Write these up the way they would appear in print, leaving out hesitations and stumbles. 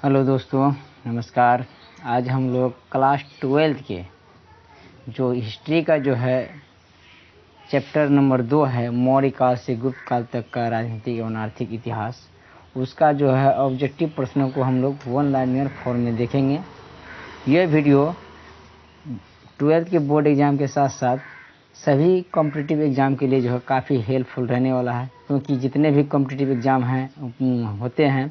Hello दोस्तों, नमस्कार। आज हम लोग क्लास 12 के जो हिस्ट्री का जो है चैप्टर नंबर 2 है, मौर्य काल से गुप्त काल तक का राजनीतिक एवं आर्थिक इतिहास, उसका जो है ऑब्जेक्टिव प्रश्नों को हम लोग वन लाइनर फॉर्म में देखेंगे। यह वीडियो 12th के बोर्ड एग्ज़ाम के साथ साथ सभी कॉम्पिटिटिव एग्ज़ाम के लिए जो है काफ़ी हेल्पफुल रहने वाला है, क्योंकि जितने भी कॉम्पिटिटिव एग्ज़ाम हैं होते हैं,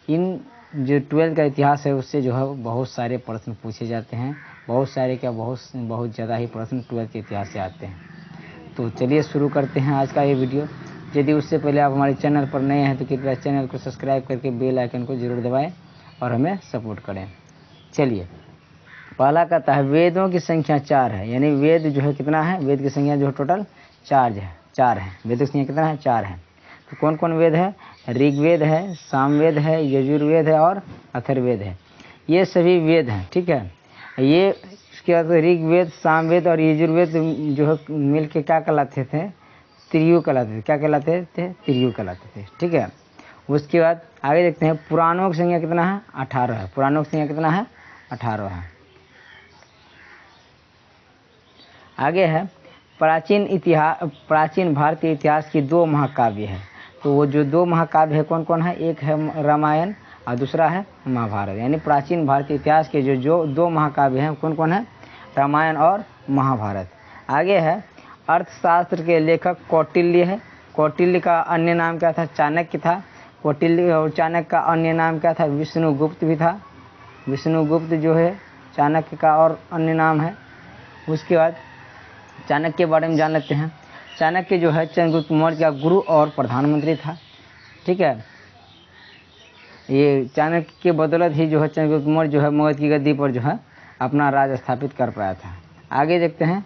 इन जो 12th का इतिहास है उससे जो है बहुत सारे प्रश्न पूछे जाते हैं। बहुत सारे क्या, बहुत ज़्यादा ही प्रश्न 12th के इतिहास से आते हैं। तो चलिए शुरू करते हैं आज का ये वीडियो। यदि उससे पहले आप हमारे चैनल पर नए हैं तो कृपया चैनल को सब्सक्राइब करके बेल आइकन को जरूर दबाएं और हमें सपोर्ट करें। चलिए, पहला कहता है वेदों की संख्या 4 है, यानी वेद जो है कितना है, वेद की संख्या जो है टोटल 4 है। वेद की संख्या कितना है, 4 है। तो कौन कौन वेद है? ऋग्वेद है, सामवेद है, यजुर्वेद है और अथर्ववेद है। ये सभी वेद हैं, ठीक है। ये इसके बाद ऋग्वेद, सामवेद और यजुर्वेद जो है मिल के क्या कहलाते थे? त्रियु कहलाते थे। क्या कहलाते थे? त्रियु कहलाते थे, ठीक है। उसके बाद आगे देखते हैं, पुराणों की संख्या कितना है? 18 है। पुराणों की संख्या कितना है? 18 है। आगे है प्राचीन भारतीय इतिहास की 2 महाकाव्य है। तो वो जो 2 महाकाव्य है कौन कौन है? एक है रामायण और दूसरा है महाभारत। यानी प्राचीन भारतीय इतिहास के जो 2 महाकाव्य हैं कौन कौन है? रामायण और महाभारत। आगे है अर्थशास्त्र के लेखक कौटिल्य है। कौटिल्य का अन्य नाम क्या था? चाणक्य था। कौटिल्य और चाणक्य का अन्य नाम क्या था? विष्णुगुप्त भी था। विष्णुगुप्त जो है चाणक्य का और अन्य नाम है। उसके बाद चाणक्य के बारे में जान लेते हैं। चाणक्य जो है चंद्रगुप्त मौर्य का गुरु और प्रधानमंत्री था, ठीक है। ये चाणक्य के बदौलत ही जो है चंद्रगुप्त मौर्य जो है मगध की गद्दी पर जो है अपना राज स्थापित कर पाया था। आगे देखते हैं,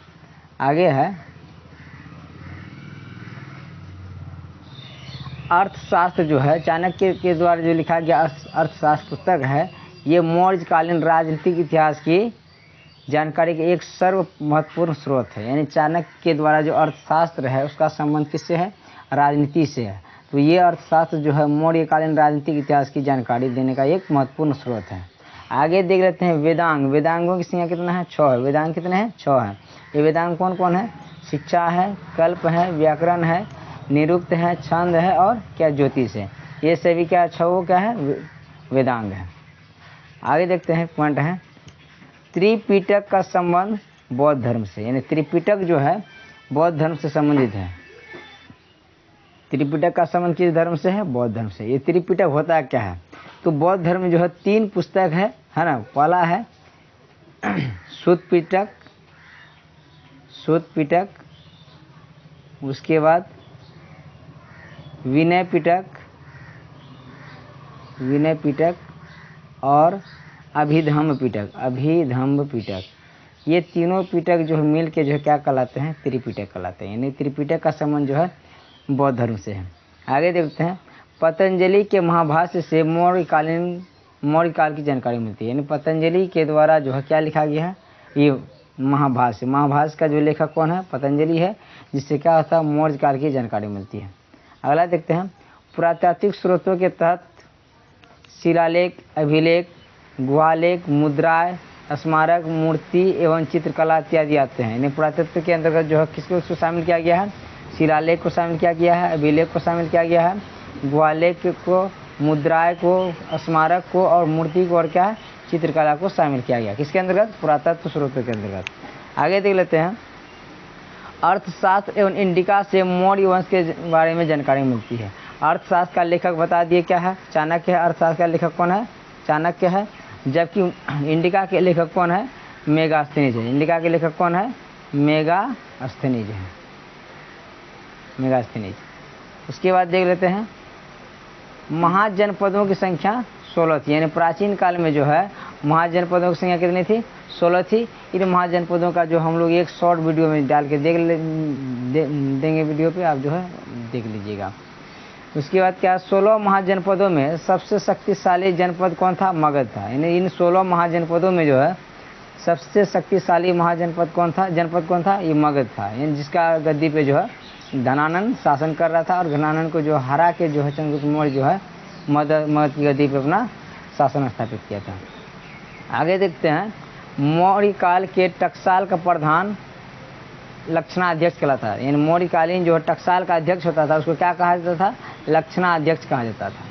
आगे है अर्थशास्त्र जो है चाणक्य के द्वारा जो लिखा गया अर्थशास्त्र पुस्तक है, ये मौर्यकालीन राजनीतिक इतिहास की जानकारी के एक सर्व महत्वपूर्ण स्रोत है। यानी चाणक्य के द्वारा जो अर्थशास्त्र है उसका संबंध किससे है? राजनीति से है। तो ये अर्थशास्त्र जो है मौर्यकालीन राजनीतिक इतिहास की जानकारी देने का एक महत्वपूर्ण स्रोत है। आगे देख लेते हैं वेदांग। वेदांगों की संख्या कितना है? 6 है। वेदांग कितने हैं? 6 है। ये वेदांग कौन कौन है? शिक्षा है, कल्प है, व्याकरण है, निरुक्त है, छंद है और क्या? ज्योतिष है। ये सभी क्या 6 क्या है? वेदांग है। आगे देखते हैं, पॉइंट है त्रिपिटक का संबंध बौद्ध धर्म से। यानी त्रिपिटक जो है बौद्ध धर्म से संबंधित है। त्रिपिटक का संबंध किस धर्म से है? बौद्ध धर्म से। ये त्रिपिटक होता है क्या है? तो बौद्ध धर्म में जो है 3 पुस्तक है ना। पहला है सूत पिटक, उसके बाद विनय पिटक और अभिधम्म पिटक। ये तीनों पिटक जो है मिल के जो है क्या कहलाते हैं? त्रिपिटक कहलाते हैं। यानी त्रिपिटक का संबंध जो है बौद्ध धर्म से है। आगे देखते हैं, पतंजलि के महाभाष्य से मौर्य काल की जानकारी मिलती है। यानी पतंजलि के द्वारा जो है क्या लिखा गया है? ये महाभाष्य का जो लेखक कौन है? पतंजलि है, जिससे क्या होता है? मौर्य काल की जानकारी मिलती है। अगला देखते हैं, पुरातात्विक स्रोतों के तहत शिलालेख, अभिलेख, गुहालेख, मुद्राएं, स्मारक, मूर्ति एवं चित्रकला इत्यादि आते हैं। यानी पुरातत्व के अंतर्गत जो है किसको शामिल किया गया है? शिलालेख को शामिल किया गया है, अभिलेख को शामिल किया गया है, गुहालेख को, मुद्राएं को, स्मारक को और मूर्ति को और क्या है? चित्रकला को शामिल किया गया। किसके अंतर्गत? पुरातत्व स्रोतों के अंतर्गत। आगे देख लेते हैं, अर्थशास्त्र एवं इंडिका से मौर्य वंश के बारे में जानकारी मिलती है। अर्थशास्त्र का लेखक बता दिए क्या है? चाणक्य है। अर्थशास्त्र का लेखक कौन है? चाणक्य है। जबकि इंडिका के लेखक कौन है? मेगास्थनीज है। इंडिका के लेखक कौन है? मेगास्थनीज है। उसके बाद देख लेते हैं, महाजनपदों की संख्या 16 थी। यानी प्राचीन काल में जो है महाजनपदों की संख्या कितनी थी? 16 थी। इन महाजनपदों का जो हम लोग एक शॉर्ट वीडियो में डाल के देंगे वीडियो पे, आप जो है देख लीजिएगा। उसके बाद क्या? 16 महाजनपदों में सबसे शक्तिशाली जनपद कौन था? मगध था। यानी इन 16 महाजनपदों में जो है सबसे शक्तिशाली महाजनपद कौन था? जनपद कौन था? ये मगध था। यानी जिसका गद्दी पे जो है धनानंद शासन कर रहा था और धनानंद को जो हरा के जो है चंद्रगुप्त मौर्य जो है मगध की गद्दी पे अपना शासन स्थापित किया था। आगे देखते हैं, मौर्य काल के टकसाल का प्रधान लक्षणाध्यक्ष कहलाता है। यानी मौर्यकालीन जो टकसाल का अध्यक्ष होता था उसको क्या कहा जाता था? लक्षणाध्यक्ष कहा जाता था।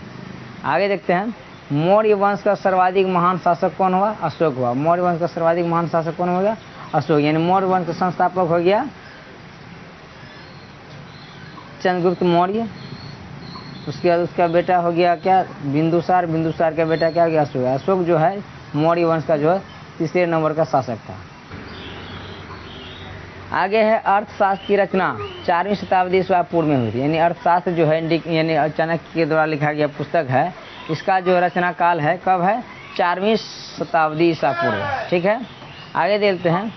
आगे देखते हैं, मौर्य वंश का सर्वाधिक महान शासक कौन हुआ? अशोक हुआ। मौर्य वंश का सर्वाधिक महान शासक कौन हो गया? अशोक। यानी मौर्य वंश का संस्थापक हो गया चंद्रगुप्त मौर्य। उसके बाद उसका बेटा हो गया क्या? बिंदुसार। बिंदुसार का बेटा क्या हो गया? अशोक। अशोक जो है मौर्य वंश का जो है तीसरे नंबर का शासक था। आगे है, अर्थशास्त्र की रचना 4वीं शताब्दी ईसा पूर्व में हुई थी। यानी अर्थशास्त्र जो है यानी चाणक्य के द्वारा लिखा गया पुस्तक है, इसका जो रचना काल है कब है? 4वीं शताब्दी ईसा पूर्व। ठीक है, आगे देखते हैं,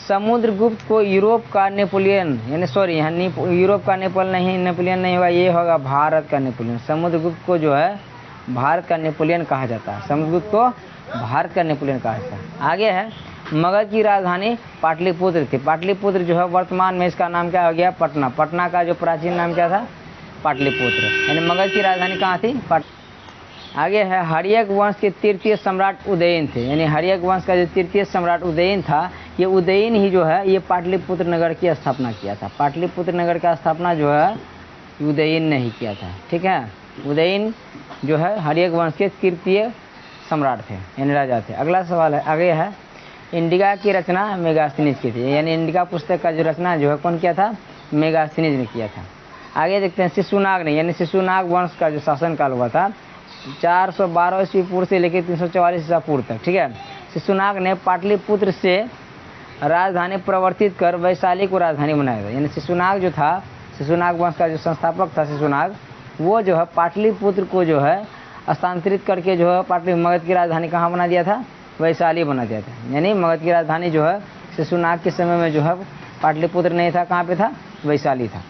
समुद्रगुप्त को यूरोप का नेपोलियन, यानी सॉरी यहाँ यूरोप का नेपोलियन नहीं होगा, ये होगा भारत का नेपोलियन। समुद्रगुप्त को जो है भारत का नेपोलियन कहा जाता है। समुद्रगुप्त को भारत का नेपोलियन कहा जाता है। आगे है, मगध की राजधानी पाटलिपुत्र थी। पाटलिपुत्र जो है वर्तमान में इसका नाम क्या हो गया? पटना। पटना का जो प्राचीन नाम क्या था? पाटलिपुत्र। यानी मगध की राजधानी कहाँ थी? आगे है, हर्यक वंश के तृतीय सम्राट उदयन थे। यानी हर्यक वंश का जो तृतीय सम्राट उदयन था, ये उदयन ही जो है ये पाटलिपुत्र नगर की स्थापना किया था। पाटलिपुत्र नगर का स्थापना जो है उदयन ने ही किया था। ठीक है, उदयन जो है हर्यक वंश के तृतीय सम्राट थे, यानी राजा थे। अगला सवाल है, आगे है, इंडिका की रचना मेगास्थनीज की थी। यानी इंडिका पुस्तक का जो रचना जो है कौन किया था? मेगास्थनीज ने किया था। आगे देखते हैं, शिशुनाग ने, यानी शिशुनाग वंश का जो शासनकाल हुआ था 412 ईस्वी पूर्व से लेकर 344 ईसा पूर्व तक। ठीक है, शिशुनाग ने पाटलिपुत्र से राजधानी परिवर्तित कर वैशाली को राजधानी बनाया था। यानी शिशुनाग जो था, शिशुनाग वंश का जो संस्थापक था शिशुनाग, वो जो है पाटलिपुत्र को जो है स्थानांतरित करके जो है मगध की राजधानी कहाँ बना दिया था? वैशाली बना दिया था। यानी मगध की राजधानी जो है शिशुनाग के समय में जो है पाटलिपुत्र नहीं था, कहाँ पे था? वैशाली था।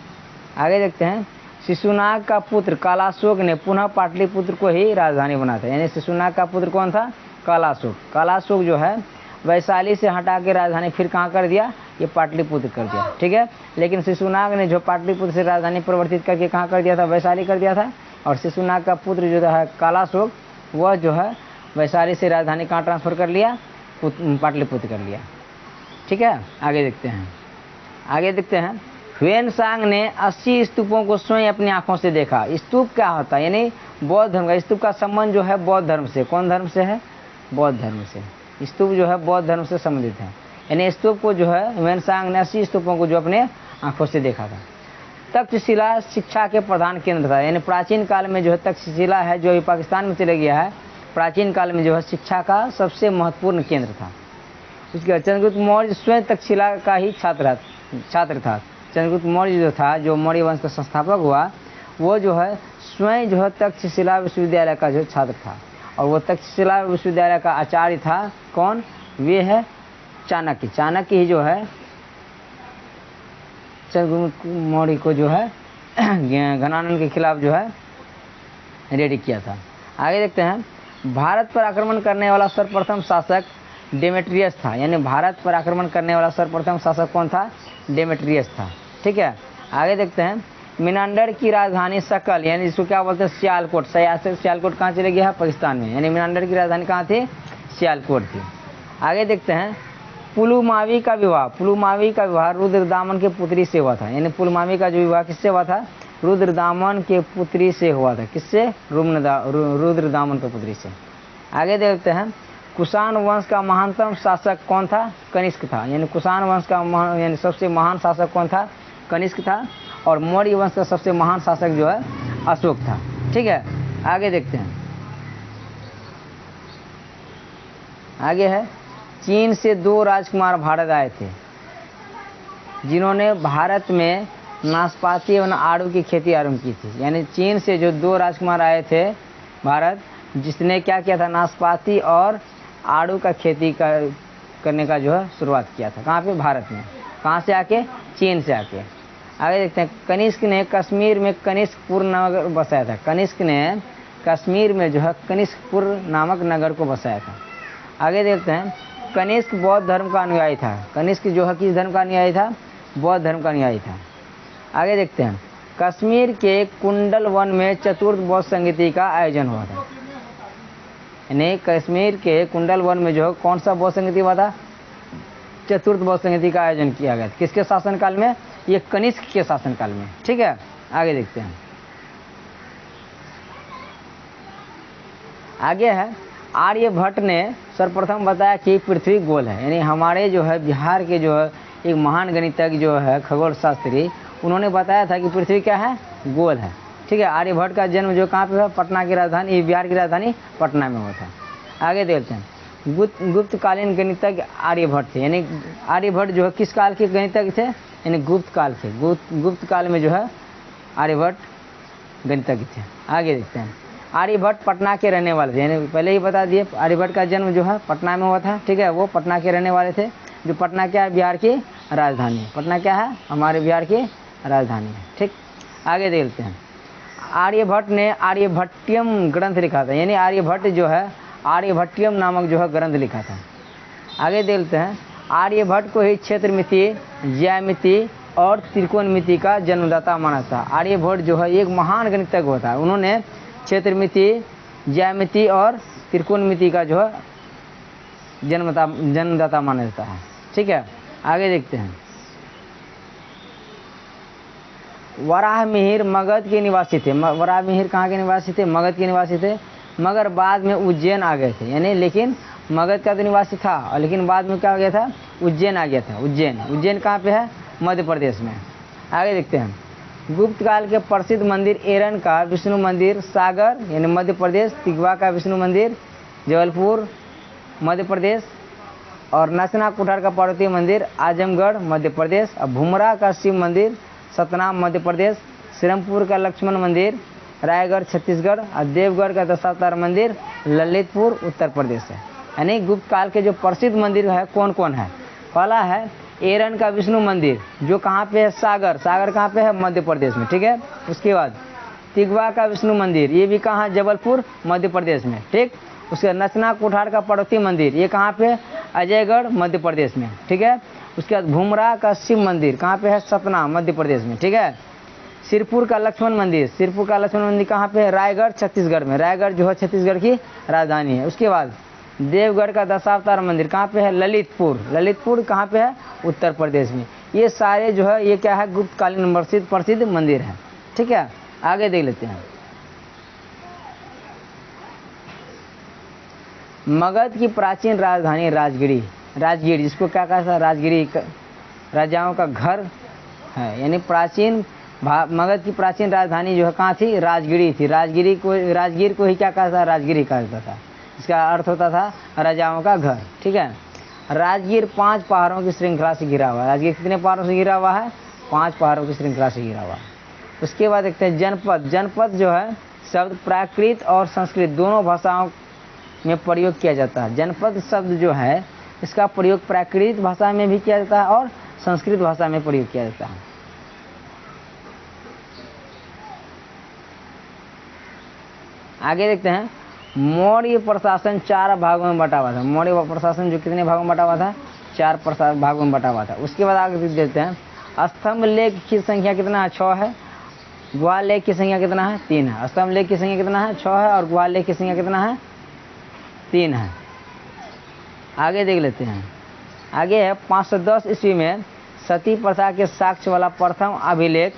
आगे देखते हैं, शिशुनाग का पुत्र कालाशोक ने पुनः पाटलिपुत्र को ही राजधानी बनाया था। यानी शिशुनाग का पुत्र कौन था? कालाशोक। कालाशोक जो है वैशाली से हटा के राजधानी फिर कहाँ कर दिया? ये पाटलिपुत्र कर दिया। ठीक है, लेकिन शिशुनाग ने जो पाटलिपुत्र से राजधानी परिवर्तित करके कहाँ कर दिया था? वैशाली कर दिया था। और शिशुनाग का पुत्र जो है कालाशोक, वह जो है वैशाली से राजधानी कहाँ ट्रांसफर कर लिया? पाटलिपुत्र कर लिया। ठीक है, आगे देखते हैं, ह्वेनसांग ने 80 स्तूपों को स्वयं अपनी आंखों से देखा। स्तूप क्या होता है? यानी बौद्ध धर्म का। स्तूप का संबंध जो है बौद्ध धर्म से। कौन धर्म से है? बौद्ध धर्म से। स्तूप जो है बौद्ध धर्म से संबंधित है। यानी स्तूप को जो है ह्वेनसांग ने 80 स्तूपों को जो अपने आंखों से देखा था। तक्षशिला शिक्षा के प्रधान केंद्र था। यानी प्राचीन काल में जो है तक्षशिला है, जो अभी पाकिस्तान में चले गया है, प्राचीन काल में जो है शिक्षा का सबसे महत्वपूर्ण केंद्र था। उसके बाद चंद्रगुप्त मौर्य स्वयं तक्षशिला का ही छात्र था। चंद्रगुप्त मौर्य जो था, जो मौर्य वंश का संस्थापक हुआ, वो जो है स्वयं जो है तक्षशिला विश्वविद्यालय का जो छात्र था। और वो तक्षशिला विश्वविद्यालय का आचार्य था कौन? वे है चाणक्य। चाणक्य ही जो है चंद्रगुप्त मौर्य को जो है घनानंद के खिलाफ जो है रेडी किया था। आगे देखते हैं, भारत पर आक्रमण करने वाला सर्वप्रथम शासक डेमेट्रियस था। यानी भारत पर आक्रमण करने वाला सर्वप्रथम शासक कौन था? डेमेट्रियस था। ठीक है, आगे देखते हैं, मिनांडर की राजधानी सकल, यानी जिसको क्या बोलते हैं? सियालकोट। सियालकोट कहाँ चले गया है? पाकिस्तान में। यानी मिनांडर की राजधानी कहाँ थी? सियालकोट थी। आगे देखते हैं, पुलुमावी का विवाह रुद्रदामन के पुत्री से हुआ था। यानी पुलुमावी का जो विवाह किससे हुआ था? रुद्रदामन के पुत्री से हुआ था। किससे? रुद्रदामन के पुत्री से। आगे देखते हैं, कुषाण वंश का महानतम शासक कौन था? कनिष्क था। यानी कुषाण वंश का यानी सबसे महान शासक कौन था? कनिष्क था। और मौर्य वंश का सबसे महान शासक जो है अशोक था। ठीक है, आगे देखते हैं, आगे है, चीन से 2 राजकुमार भारत आए थे, जिन्होंने भारत में नाशपाती एवं आड़ू की खेती आरंभ की थी। यानी चीन से जो 2 राजकुमार आए थे भारत, जिसने क्या किया था? नाशपाती और आड़ू का खेती करने का जो है शुरुआत किया था। कहाँ पे? भारत में। कहाँ से आके? चीन से आके। आगे देखते हैं, कनिष्क ने कश्मीर में कनिष्कपुर नगर बसाया था। कनिष्क ने कश्मीर में जो है कनिष्कपुर नामक नगर को बसाया था। आगे देखते हैं, कनिष्क बौद्ध धर्म का अनुयायी था। कनिष्क जो है किस धर्म का अनुयायी था? बौद्ध धर्म का अनुयायी था। आगे देखते हैं, कश्मीर के कुंडल वन में चतुर्थ बौद्ध संगीति का आयोजन हुआ था। यानी कश्मीर के कुंडल वन में जो है कौन सा बौद्ध संगति हुआ था? चतुर्थ बौद्ध संगति का आयोजन किया गया। किसके शासनकाल में? ये कनिष्क के शासनकाल में। ठीक है, आगे देखते हैं। आगे है, आर्यभट्ट ने सर्वप्रथम बताया कि पृथ्वी गोल है। यानी हमारे जो है बिहार के जो है एक महान गणितज्ञ जो है खगोल शास्त्री, उन्होंने बताया था कि पृथ्वी क्या है? गोल है। ठीक है, आर्यभट्ट का जन्म जो कहाँ पे हुआ? पटना की राजधानी, बिहार की राजधानी पटना में हुआ था। आगे देखते हैं, गुप्तकालीन गणितज्ञ आर्यभट्ट थे। यानी आर्यभट्ट जो है किस काल के गणितज्ञ थे? यानी गुप्त काल के। गुप्त काल में जो है आर्यभट्ट गणितज्ञ थे। आगे देखते हैं, आर्यभट्ट पटना के रहने वाले थे। यानी पहले ही बता दिए आर्यभट्ट का जन्म जो है पटना में हुआ था। ठीक है, वो पटना के रहने वाले थे। जो पटना क्या है? बिहार की राजधानी। पटना क्या है? हमारे बिहार की राजधानी है। ठीक, आगे देखते हैं, आर्यभट्ट ने आर्यभट्टियम ग्रंथ लिखा था। यानी आर्यभट्ट जो है आर्यभट्टियम नामक जो है ग्रंथ लिखा था। आगे देखते हैं, आर्यभट्ट को ही क्षेत्रमिति, ज्यामिति और त्रिकोणमिति का जन्मदाता माना था। आर्यभट्ट जो है एक महान गणितज्ञ होता है। उन्होंने क्षेत्रमिति, ज्यामिति और त्रिकोणमिति का जो है जन्मदाता माना जाता है। ठीक है, आगे देखते हैं, वराहमिहिर मगध के निवासी थे। वराहमिहिर कहाँ के निवासी थे? मगध के निवासी थे, मगर बाद में उज्जैन आ गए थे। यानी लेकिन मगध का तो निवासी था, लेकिन बाद में क्या हो गया था? उज्जैन आ गया था। उज्जैन कहाँ पे है? मध्य प्रदेश में। आगे देखते हैं, गुप्त काल के प्रसिद्ध मंदिर एरन का विष्णु मंदिर सागर यानी मध्य प्रदेश, तिगवा का विष्णु मंदिर जबलपुर मध्य प्रदेश, और नसना कुठार का पार्वती मंदिर आजमगढ़ मध्य प्रदेश, और भुमरा का शिव मंदिर सतनाम मध्य प्रदेश, सिरमपुर का लक्ष्मण मंदिर रायगढ़ छत्तीसगढ़, और देवगढ़ का दशावतार मंदिर ललितपुर उत्तर प्रदेश है। यानी गुप्त काल के जो प्रसिद्ध मंदिर है कौन कौन है? पहला है एरन का विष्णु मंदिर जो कहाँ पे है? सागर कहाँ पे है? मध्य प्रदेश में। ठीक है, उसके बाद तिगवा का विष्णु मंदिर, ये भी कहाँ है? जबलपुर मध्य प्रदेश में। ठीक, उसके बाद नचना कोठार का पार्वती मंदिर, ये कहाँ पे? अजयगढ़ मध्य प्रदेश में। ठीक है, उसके बाद भुमरा का शिव मंदिर कहाँ पे है? सतना मध्य प्रदेश में। ठीक है, सिरपुर का लक्ष्मण मंदिर कहाँ पे है? रायगढ़ छत्तीसगढ़ में। रायगढ़ जो है छत्तीसगढ़ की राजधानी है। उसके बाद देवगढ़ का दशावतार मंदिर कहाँ पे है? ललितपुर कहाँ पे है? उत्तर प्रदेश में। ये सारे जो है ये क्या है? गुप्तकालीन प्रसिद्ध मंदिर है। ठीक है, आगे देख लेते हैं, मगध की प्राचीन राजधानी राजगीर जिसको क्या कहा था? राजगिरी राजाओं का घर है। यानी मगध की प्राचीन राजधानी जो है कहाँ थी? राजगिरी थी। राजगीर को ही क्या कहा था? राजगिरी कहा जाता था। इसका अर्थ होता था राजाओं का घर। ठीक है, राजगीर 5 पहाड़ों की श्रृंखला से घिरा हुआ है। राजगीर कितने पहाड़ों से घिरा हुआ है? 5 पहाड़ों की श्रृंखला से घिरा हुआ है। उसके बाद देखते हैं जनपद जो है शब्द प्राकृत और संस्कृत दोनों भाषाओं में प्रयोग किया जाता है। जनपद शब्द जो है इसका प्रयोग प्राकृत भाषा में भी किया जाता है और संस्कृत भाषा में प्रयोग किया जाता है। आगे देखते हैं, मौर्य प्रशासन 4 भागों में बटा हुआ था। मौर्य प्रशासन जो कितने भागों में बटा हुआ था? 4 भागों में बटा हुआ था। उसके बाद आगे देखते हैं, स्तंभ लेख की संख्या कितना है? 6 है। गुहा लेख की संख्या कितना है? 3 है। स्तंभ लेख की संख्या कितना है? 6 है। और गुहा लेख की संख्या कितना है? 3 है। आगे देख लेते हैं, आगे है 510 ईस्वी में सती प्रथा के साक्ष्य वाला प्रथम अभिलेख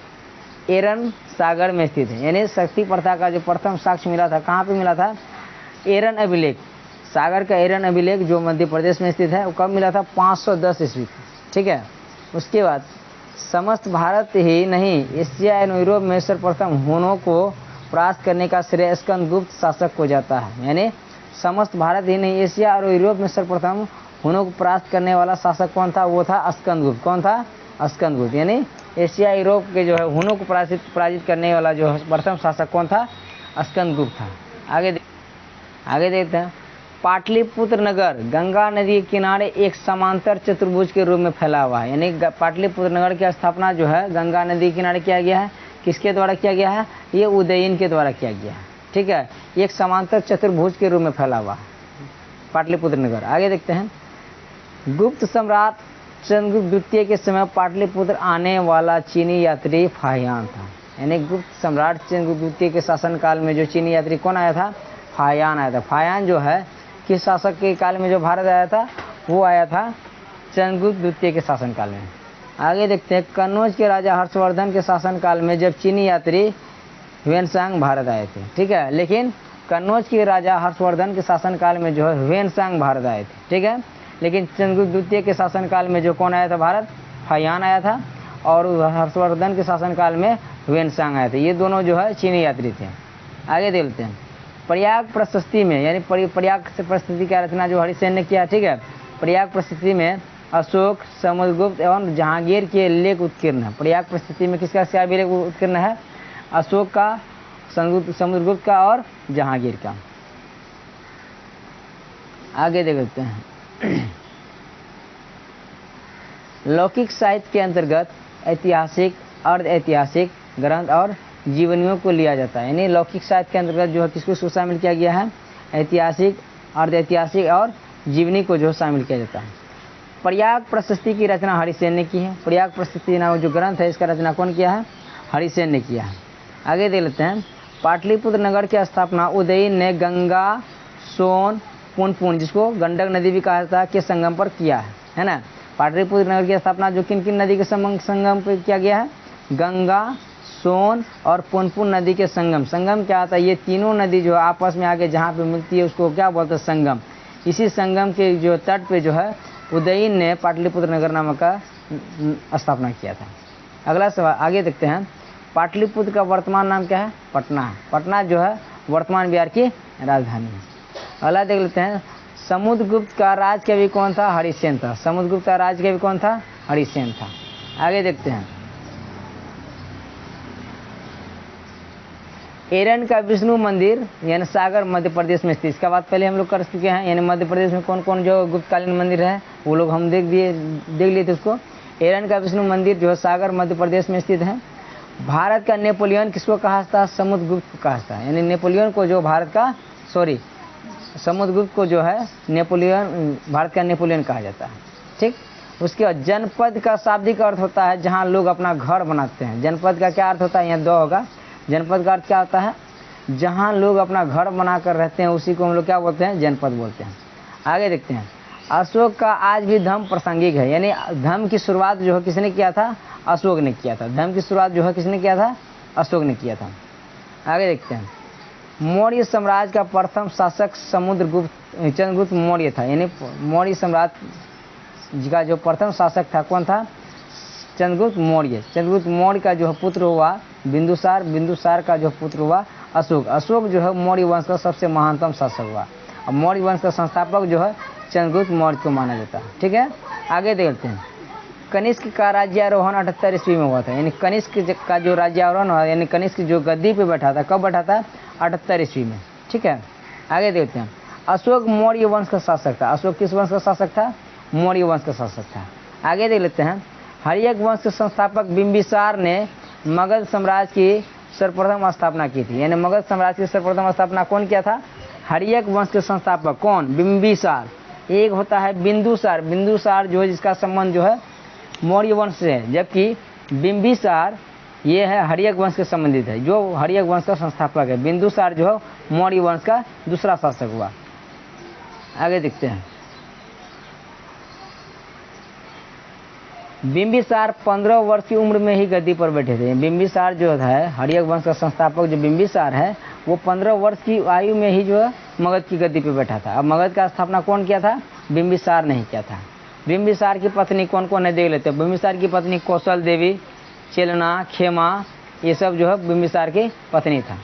एरन सागर में स्थित है। यानी सती प्रथा का जो प्रथम साक्ष्य मिला था कहाँ पे मिला था? एरन अभिलेख, सागर का एरन अभिलेख जो मध्य प्रदेश में स्थित है वो कब मिला था? 510 ईस्वी। ठीक है, उसके बाद समस्त भारत ही नहीं एशिया एवं यूरोप में सर्वप्रथम हुनों को परास्त करने का श्रेय स्कंदगुप्त शासक को जाता है। यानी समस्त भारत ही नहीं एशिया और यूरोप में सर्वप्रथम हुनों को परास्त करने वाला शासक कौन था? वो था स्कंदगुप्त। कौन था? स्कंदगुप्त। यानी एशिया यूरोप के जो है हुनों को पराजित करने वाला जो प्रथम शासक कौन था? स्कंदगुप्त था। आगे देखते हैं, पाटलिपुत्र नगर गंगा नदी के किनारे एक समांतर चतुर्भुज के रूप में फैला हुआ है। यानी पाटलिपुत्र नगर की स्थापना जो है गंगा नदी के किनारे किया गया है। किसके द्वारा किया गया है? ये उदयन के द्वारा किया गया है। ठीक है, एक समांतर चतुर्भुज के रूप में फैला हुआ है पाटलिपुत्र नगर। आगे देखते हैं, गुप्त सम्राट चंद्रगुप्त द्वितीय के समय पाटलिपुत्र आने वाला चीनी यात्री फाहियान था। यानी गुप्त सम्राट चंद्रगुप्त द्वितीय के शासनकाल में जो चीनी यात्री कौन आया था? फायान आया था। फायान जो है किस शासक के काल में जो भारत आया था, वो आया था चंद्रगुप्त द्वितीय के शासनकाल में। आगे देखते हैं, कन्नौज के राजा हर्षवर्धन के शासनकाल में जब चीनी यात्री ह्वेनसांग भारत आए थे। ठीक है, लेकिन कन्नौज के राजा हर्षवर्धन के शासनकाल में जो है ह्वेनसांग भारत आए थे। ठीक है, लेकिन चंद्रगुप्त द्वितीय के शासनकाल में जो कौन आया था भारत, फायान आया था, और हर्षवर्धन के शासनकाल में ह्वेनसांग आए थे। ये दोनों जो है चीनी यात्री थे। आगे देखते हैं, प्रयाग प्रशस्ति में, यानी प्रयाग प्रशस्ति की रचना जो हरिसेन ने किया। ठीक है, प्रयाग प्रशस्ति में अशोक, समुद्रगुप्त एवं जहांगीर के लेख उत्कीर्ण है। प्रयाग प्रशस्ति में किसका लेख उत्कीर्ण है, अशोक का, समुद्रगुप्त का और जहांगीर का। आगे देखते हैं, लौकिक साहित्य के अंतर्गत ऐतिहासिक, अर्ध ऐतिहासिक ग्रंथ और जीवनियों को लिया जाता है। यानी लौकिक साहित्य के अंतर्गत जो है किसको शामिल किया गया है, ऐतिहासिक, अर्ध ऐतिहासिक और जीवनी को जो शामिल किया जाता है। प्रयाग प्रशस्ति की रचना हरिसेन ने की है। प्रयाग प्रशस्ति नाम जो ग्रंथ है, इसका रचना कौन किया है, हरिसेन ने किया है। आगे देख लेते हैं, पाटलिपुत्र नगर की स्थापना उदयन ने गंगा, सोन, पुनपुन, जिसको गंडक नदी भी कहा जाता है, के संगम पर किया है ना। पाटलिपुत्र नगर की स्थापना जो किन किन नदी के संगम पर किया गया है, गंगा, सोन और पुनपुन नदी के संगम। संगम क्या होता है, ये तीनों नदी जो आपस में आगे जहाँ पे मिलती है उसको क्या बोलते हैं, संगम। इसी संगम के जो तट पे जो है उदयन ने पाटलिपुत्र नगर नामक का स्थापना किया था। अगला सवाल आगे देखते हैं, पाटलिपुत्र का वर्तमान नाम क्या है, पटना है। पटना जो है वर्तमान बिहार की राजधानी है। अगला देख लेते हैं, समुद्रगुप्त का राज कवि कौन था, हरिसेन था। समुद्रगुप्त का राज कवि कौन था, हरिसेन था। आगे देखते हैं, एरन का विष्णु मंदिर यानी सागर मध्य प्रदेश में स्थित। इसका बात पहले हम लोग कर चुके हैं, यानी मध्य प्रदेश में कौन कौन जो गुप्तकालीन मंदिर है वो लोग हम देख लिए थे उसको। एरन का विष्णु मंदिर जो है सागर मध्य प्रदेश में स्थित है। भारत का नेपोलियन किसको कहा था, समुद्रगुप्त को कहा था। यानी नेपोलियन को जो भारत का समुद्रगुप्त को जो है नेपोलियन, भारत का नेपोलियन कहा जाता है। ठीक, उसके बाद जनपद का शाब्दिक अर्थ होता है जहाँ लोग अपना घर बनाते हैं। जनपद का क्या अर्थ होता है, यहाँ दो होगा। जनपद का अर्थ क्या होता है, जहाँ लोग अपना घर बनाकर रहते हैं उसी को हम लोग क्या बोलते हैं, जनपद बोलते हैं। आगे देखते हैं, अशोक का आज भी धम्म प्रासंगिक है। यानी धम्म की शुरुआत जो है किसने किया था, अशोक ने किया था। धम्म की शुरुआत जो है किसने किया था, अशोक ने किया था। आगे देखते हैं, मौर्य साम्राज्य का प्रथम शासक चंद्रगुप्त मौर्य था। यानी मौर्य साम्राज्य का जो प्रथम शासक था कौन था, चंद्रगुप्त मौर्य। चंद्रगुप्त मौर्य का जो पुत्र हुआ बिंदुसार, बिंदुसार का जो पुत्र हुआ अशोक। अशोक जो है मौर्य वंश का सबसे महानतम शासक हुआ। और मौर्य वंश का संस्थापक जो है चंद्रगुप्त मौर्य को माना जाता है। ठीक है, आगे देखते हैं, कनिष्क का राज्यारोहण 78 ईस्वी में हुआ था। यानी कनिष्क का जो राज्यारोहण हुआ, यानी कनिष्क जो गद्दी पे बैठा था, कब बैठा था, 78 ईस्वी में। ठीक है, आगे देखते हैं, अशोक मौर्य वंश का शासक था। अशोक किस वंश का शासक था, मौर्य वंश का शासक था। आगे देख लेते हैं, हर्यक वंश के संस्थापक बिंबिसार ने मगध साम्राज्य की सर्वप्रथम स्थापना की थी। यानी मगध साम्राज्य की सर्वप्रथम स्थापना कौन किया था, हर्यक वंश के संस्थापक कौन, बिंबिसार। एक होता है बिंदुसार, बिंदुसार जो है जिसका संबंध जो है मौर्य वंश से है, जबकि बिंबिसार ये है हर्यक वंश के संबंधित है, जो हर्यक वंश का संस्थापक है। बिंदुसार जो है मौर्य वंश का दूसरा शासक हुआ। आगे देखते हैं, बिंबिसार 15 वर्ष की उम्र में ही गद्दी पर बैठे थे। बिंबिसार जो है हर्यक वंश का संस्थापक जो बिंबिसार है वो 15 वर्ष की आयु में ही जो है मगध की गद्दी पर बैठा था। अब मगध का स्थापना कौन किया था, बिंबिसार नहीं किया था। बिंबिसार की पत्नी कौन कौन है देख लेते हैं। बिंबिसार की पत्नी कौशल देवी, चेलना, खेमा, ये सब जो है बिंबिसार की पत्नी था।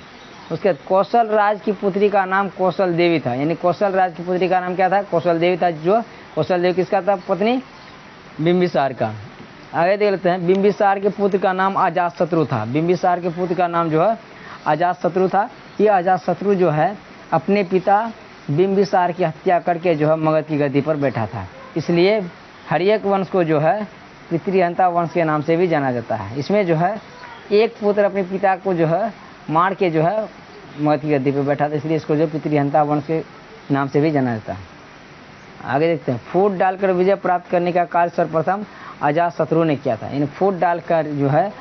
उसके बाद कौशल राज की पुत्री का नाम कौशल देवी था। यानी कौशल राज की पुत्री का नाम क्या था, कौशल देवी था। जो कौशल देवी किसका था, पत्नी बिंबिसार का। आगे देख लेते हैं, बिंबिसार के पुत्र का नाम अजातशत्रु था। बिंबिसार के पुत्र का नाम जो है अजातशत्रु था। ये अजातशत्रु जो है अपने पिता बिंबिसार की हत्या करके जो है मगध की गद्दी पर बैठा था। इसलिए हर्यक वंश को जो है पितृहंता वंश के नाम से भी जाना जाता है। इसमें जो है एक पुत्र अपने पिता को जो है मार के जो है मगध की गद्दी पर बैठा था, इसलिए इसको जो पितृहंता वंश के नाम से भी जाना जाता है। आगे देखते हैं, फूट डालकर विजय प्राप्त करने का कार्य सर्वप्रथम अजातशत्रु ने किया था। यानी फूट डालकर जो है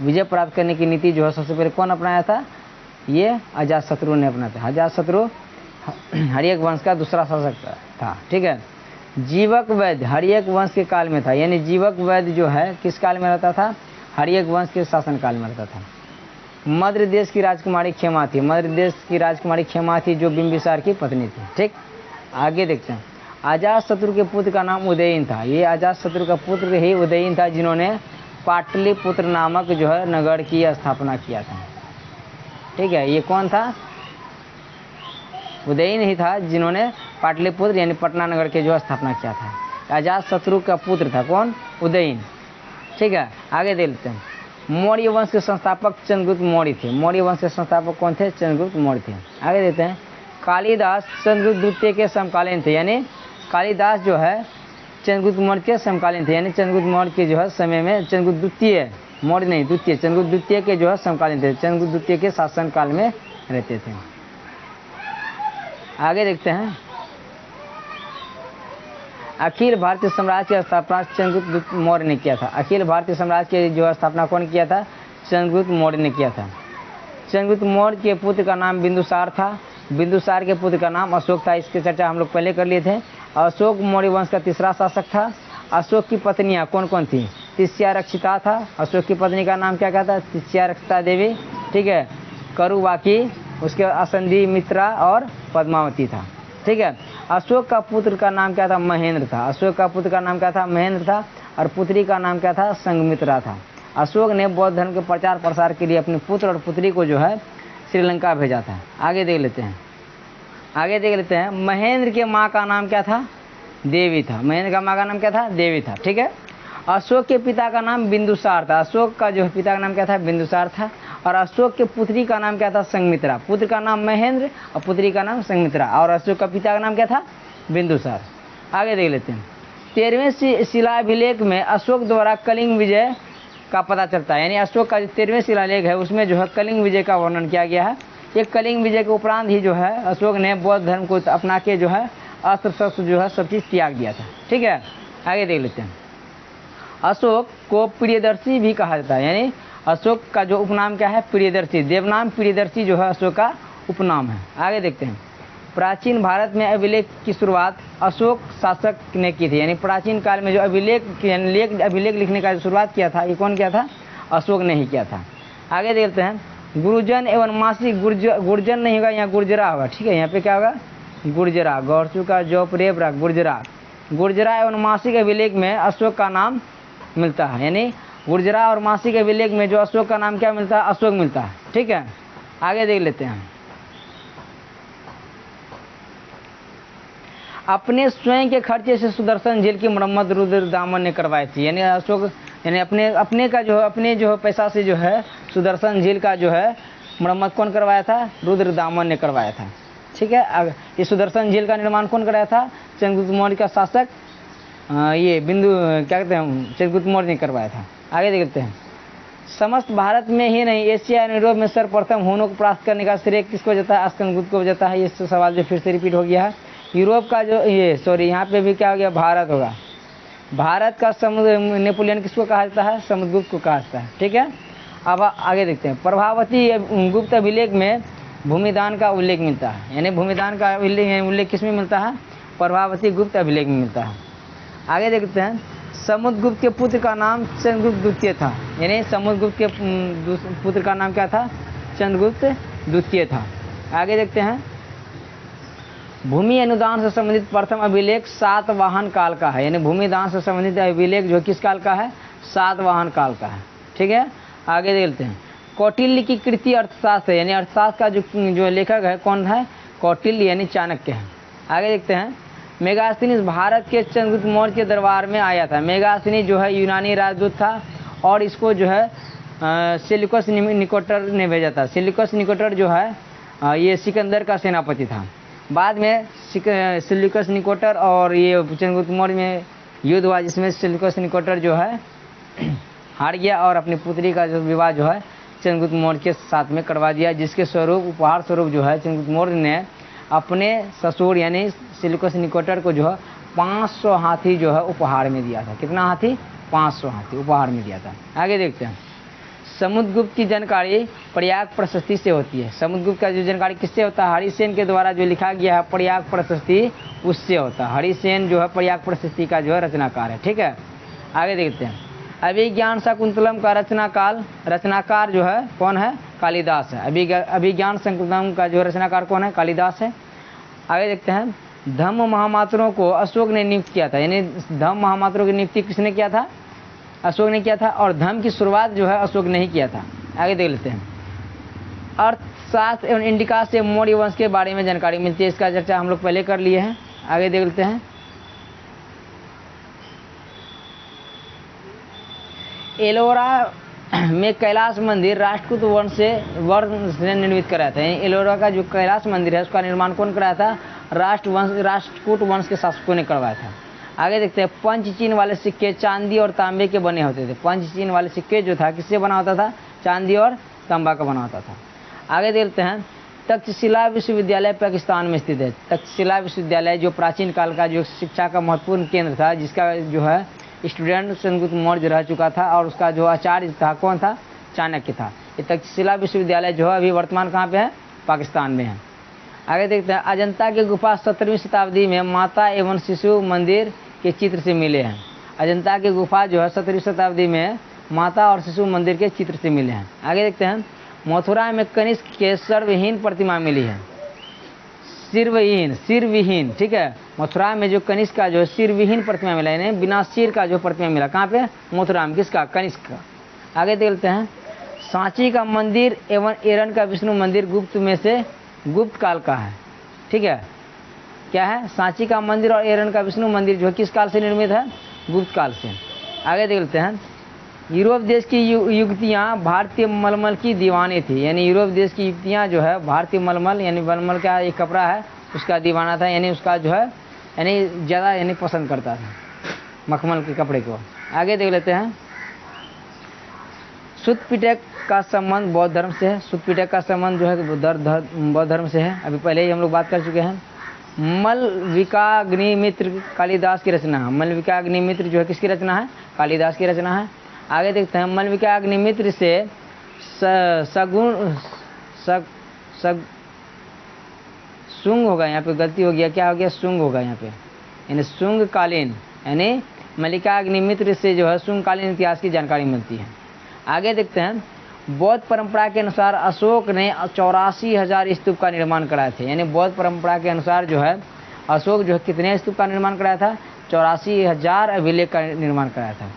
विजय प्राप्त करने की नीति जो है सबसे पहले कौन अपनाया था, ये अजातशत्रु ने अपनाया था। अजातशत्रु हर्यक वंश का दूसरा शासक था। ठीक है, जीवक वैद्य हर्यक वंश के काल में था, यानी जीवक वैद्य जो है किस काल में रहता था? हर्यक वंश के शासन काल में रहता था। मद्र देश की राजकुमारी क्षेमा थी, मद्र देश की राजकुमारी क्षेमा थी जो बिंबिसार की पत्नी थी। ठीक, आगे देखते हैं। अजातशत्रु के पुत्र का नाम उदयन था, ये अजातशत्रु का पुत्र ही उदयन था जिन्होंने पाटलिपुत्र नामक जो है नगर की स्थापना किया था। ठीक है, ये कौन था? उदयन ही था जिन्होंने पाटलिपुत्र यानी पटना नगर के जो स्थापना किया था। अजातशत्रु का पुत्र था कौन? उदयन। ठीक है, आगे देखते हैं। मौर्य वंश के संस्थापक चंद्रगुप्त मौर्य थे, मौर्य वंश के संस्थापक कौन थे? चंद्रगुप्त मौर्य थे। आगे देखते हैं। कालिदास चंद्रगुप्त द्वितीय के समकालीन थे, यानी कालिदास जो है चंद्रगुप्त मौर्य के समकालीन थे, यानी चंद्रगुप्त मौर्य के जो है समय में चंद्रगुप्त द्वितीय, मौर्य नहीं द्वितीय, चंद्रगुप्त द्वितीय के जो है समकालीन थे, चंद्रगुप्त द्वितीय के शासन काल में रहते थे। आगे देखते हैं। अखिल भारतीय साम्राज्य की स्थापना चंद्रगुप्त मौर्य ने किया था, अखिल भारतीय साम्राज्य की जो स्थापना कौन किया था? चंद्रगुप्त मौर्य ने किया था। चंद्रगुप्त मौर्य के पुत्र का नाम बिंदुसार था, बिंदुसार के पुत्र का नाम अशोक था, इसकी चर्चा हम लोग पहले कर लिए थे। अशोक मौर्य वंश का तीसरा शासक था। अशोक की पत्नियां कौन कौन थी? तिष्यारक्षिता था, अशोक की पत्नी का नाम क्या था? तिष्यारक्षिता देवी। ठीक है, करुवाकी, उसके असंधि मित्रा और पद्मावती था। ठीक है, अशोक का पुत्र का नाम क्या था? महेंद्र था, अशोक का पुत्र का नाम क्या था? महेंद्र था, और पुत्री का नाम क्या था? संघमित्रा था। अशोक ने बौद्ध धर्म के प्रचार प्रसार के लिए अपने पुत्र और पुत्री को जो है श्रीलंका भेजा था। आगे देख लेते हैं, आगे देख लेते हैं। महेंद्र के माँ का नाम क्या था? देवी था, महेंद्र का माँ का नाम क्या था? देवी था। ठीक है, अशोक के पिता का नाम बिंदुसार था, अशोक का जो पिता का नाम क्या था? बिंदुसार था, और अशोक के पुत्री का नाम क्या था? संघमित्रा। पुत्र का नाम महेंद्र और पुत्री का नाम संघमित्रा, और अशोक का पिता का नाम क्या था? बिंदुसार। आगे देख लेते हैं। 13वें शिलाभिलेख में अशोक द्वारा कलिंग विजय का पता चलता है, यानी अशोक का जो 13वें शिलालेख है उसमें जो है कलिंग विजय का वर्णन किया गया है। ये कलिंग विजय के उपरांत ही जो है अशोक ने बौद्ध धर्म को अपना के जो है अस्त्र शस्त्र जो है सब चीज़ त्याग दिया था। ठीक है, आगे देख लेते हैं। अशोक को प्रियदर्शी भी कहा जाता है, यानी अशोक का जो उपनाम क्या है? प्रियदर्शी, देवनाम प्रियदर्शी जो है अशोक का उपनाम है। आगे देखते हैं। प्राचीन भारत में अभिलेख की शुरुआत अशोक शासक ने की थी, यानी प्राचीन काल में जो अभिलेख लिखने का शुरुआत किया था ये कौन किया था? अशोक ने ही किया था। आगे देखते हैं। गुरुजन एवं मासिक, गुर्जन नहीं होगा, यहाँ गुर्जरा होगा। ठीक है, यहाँ पे क्या होगा? गुर्जरा, गौरसू का जोप रेबरा, गुर्जरा। गुर्जरा एवं मासिक अभिलेख में अशोक का नाम मिलता है, यानी गुर्जरा और मासिक अभिलेख में जो अशोक का नाम क्या मिलता है? अशोक मिलता है। ठीक है, आगे देख लेते हैं। अपने स्वयं के खर्चे से सुदर्शन झील की मरम्मत रुद्रदामन ने करवाई थी, यानी अशोक यानी अपने जो पैसा से जो है सुदर्शन झील का जो है मरम्मत कौन करवाया था? रुद्रदामन ने करवाया था। ठीक है, ये सुदर्शन झील का निर्माण कौन कराया था? चंद्रगुप्त मौर्य का शासक ये क्या कहते हैं? चंद्रगुप्त मौर्य ने करवाया था। आगे देखते हैं। समस्त भारत में ही नहीं एशिया और यूरोप में सर्वप्रथम होनो को प्राप्त करने का श्रेय किसको जाता है? स्कंदगुप्त को जाता है। ये सवाल जो फिर से रिपीट हो गया है। यूरोप का जो यहाँ पे भी क्या हो गया? भारत होगा। भारत का समुद्र नेपोलियन किसको कहा जाता है? समुद्रगुप्त को कहा जाता है। ठीक है, अब आगे देखते हैं। प्रभावती गुप्त अभिलेख में भूमिदान का उल्लेख मिलता है, यानी भूमिदान का उल्लेख किस में मिलता है? प्रभावती गुप्त अभिलेख में मिलता है। आगे देखते हैं। समुद्रगुप्त के पुत्र का नाम चंद्रगुप्त द्वितीय था, यानी समुद्रगुप्त के पुत्र का नाम क्या था? चंद्रगुप्त द्वितीय था। आगे देखते हैं। भूमि अनुदान से संबंधित प्रथम अभिलेख सातवाहन काल का है, यानी भूमि दान से संबंधित अभिलेख जो किस काल का है? सातवाहन काल का है। ठीक है, आगे देखते हैं। कौटिल्य की कृति अर्थशास्त्र है, यानी अर्थशास्त्र का जो लेखक है कौन है? कौटिल्य यानी चाणक्य है। आगे देखते हैं। मेगास्थनीज भारत के चंद्रगुप्त मौर्य के दरबार में आया था। मेगास्थनीज जो है यूनानी राजदूत था और इसको जो है सेल्यूकस निकोटर ने भेजा था। सेल्यूकस निकोटर जो है ये सिकंदर का सेनापति था। बाद में सेल्यूकस निकोटर और ये चंद्रगुप्त मौर्य में युद्ध हुआ, जिसमें सेल्यूकस निकोटर जो है हार गया और अपनी पुत्री का जो विवाह जो है चंद्रगुप्त मौर्य के साथ में करवा दिया, जिसके स्वरूप उपहार स्वरूप जो है चंद्रगुप्त मौर्य ने अपने ससुर यानी सेल्यूकस निकोटर को जो है 500 हाथी जो है उपहार में दिया था। कितना हाथी? 500 हाथी उपहार में दिया था। आगे देखते हैं। समुद्रगुप्त की जानकारी प्रयाग प्रशस्ति से होती है। समुद्रगुप्त का जो जानकारी किससे होता है? हरिसेन के द्वारा जो लिखा गया है प्रयाग प्रशस्ति, उससे होता है। हरिसेन जो है प्रयाग प्रशस्ति का जो है रचनाकार है। ठीक है, आगे देखते हैं। अभिज्ञान शाकुंतलम का रचनाकार जो है कौन है? कालिदास है। अभिज्ञान शाकुंतलम का जो रचनाकार कौन है? कालिदास है। आगे देखते हैं। धम्म महामात्रों को अशोक ने नियुक्त किया था, यानी धम्म महामात्रों की नियुक्ति किसने किया था? अशोक ने किया था। और धम्म की शुरुआत जो है अशोक ने ही किया था। आगे देख लेते हैं। अर्थशास्त्र एवं इंडिका से मौर्य वंश के बारे में जानकारी मिलती है, इसका चर्चा हम लोग पहले कर लिए हैं। आगे देख लेते हैं। एलोरा में कैलाश मंदिर राष्ट्रकूट वंश से निर्मित कराया था। एलोरा का जो कैलाश मंदिर है उसका निर्माण कौन कराया था? राष्ट्रकूट वंश के शासकों ने करवाया था। आगे देखते हैं। पंचचीन वाले सिक्के चांदी और तांबे के बने होते थे। पंचचीन वाले सिक्के जो था किससे बना होता था? चांदी और तांबा का बना होता था। आगे देखते हैं। तक्षशिला विश्वविद्यालय पाकिस्तान में स्थित है। तक्षशिला विश्वविद्यालय जो प्राचीन काल का जो शिक्षा का महत्वपूर्ण केंद्र था, जिसका जो है स्टूडेंट चंद्रगुप्त मौर्य रह चुका था, और उसका जो आचार्य था कौन था? चाणक्य था। ये तक्षशिला विश्वविद्यालय जो है अभी वर्तमान कहाँ पे है? पाकिस्तान में है। आगे देखते हैं। अजंता की गुफा 17वीं शताब्दी में माता एवं शिशु मंदिर के चित्र से मिले हैं। अजंता की गुफा जो है 17वीं शताब्दी में माता और शिशु मंदिर के चित्र से मिले हैं। आगे देखते हैं। मथुरा में कनिष्क के सर्वहीन प्रतिमा मिली है। सिरविहीन, ठीक है। मथुरा में जो कनिष्क का जो सिरविहीन प्रतिमा मिला, यानी बिना सिर का जो प्रतिमा मिला, कहाँ पे? मथुरा में। किसका? कनिष्क का। आगे देखते हैं। सांची का मंदिर एवं एरन का विष्णु मंदिर गुप्त काल का है। ठीक है, क्या है? सांची का मंदिर और एरन का विष्णु मंदिर जो है किस काल से निर्मित है? गुप्त काल से। आगे देखते हैं। यूरोप देश की युवतियाँ भारतीय मलमल की दीवानी थी, यानी यूरोप देश की युवतियाँ जो है भारतीय मलमल, यानी मलमल का एक कपड़ा है उसका दीवाना था, यानी उसका जो है यानी ज़्यादा यानी पसंद करता था मखमल के कपड़े को। आगे देख लेते हैं। सुत्त पिटक का संबंध बौद्ध धर्म से है। सुत्त पिटक का संबंध जो है बौद्ध धर्म से है, अभी पहले ही हम लोग बात कर चुके हैं। मलविकाग्निमित्र कालिदास की रचना है। मलविकाग्निमित्र जो है किसकी रचना है? कालिदास की रचना है। आगे देखते हैं। मलविकाग्निमित्र से शुंग होगा, यहाँ पे गलती हो गया, क्या हो गया? शुंग होगा यहाँ पे, यानी शुंग कालीन, यानी मल्लिकाग्निमित्र से जो है शुंग कालीन इतिहास की जानकारी मिलती है। आगे देखते हैं। बौद्ध परंपरा के अनुसार अशोक ने 84,000 स्तूप का निर्माण कराए थे, यानी बौद्ध परंपरा के अनुसार जो है अशोक जो है कितने स्तूप का निर्माण कराया था? 84,000 अभिलेख का निर्माण कराया था।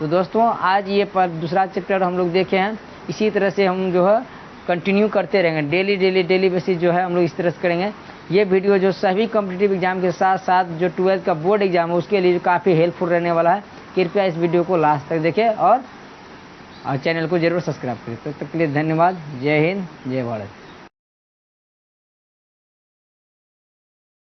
तो दोस्तों आज ये दूसरा चैप्टर हम लोग देखे हैं। इसी तरह से हम जो है कंटिन्यू करते रहेंगे, डेली बेसिस जो है हम लोग इस तरह से करेंगे। ये वीडियो जो सभी कॉम्पिटिटिव एग्जाम के साथ साथ जो 12th का बोर्ड एग्जाम है उसके लिए काफ़ी हेल्पफुल रहने वाला है। कृपया इस वीडियो को लास्ट तक देखें और चैनल को जरूर सब्सक्राइब करें। तब तक के लिए धन्यवाद। जय हिंद, जय भारत।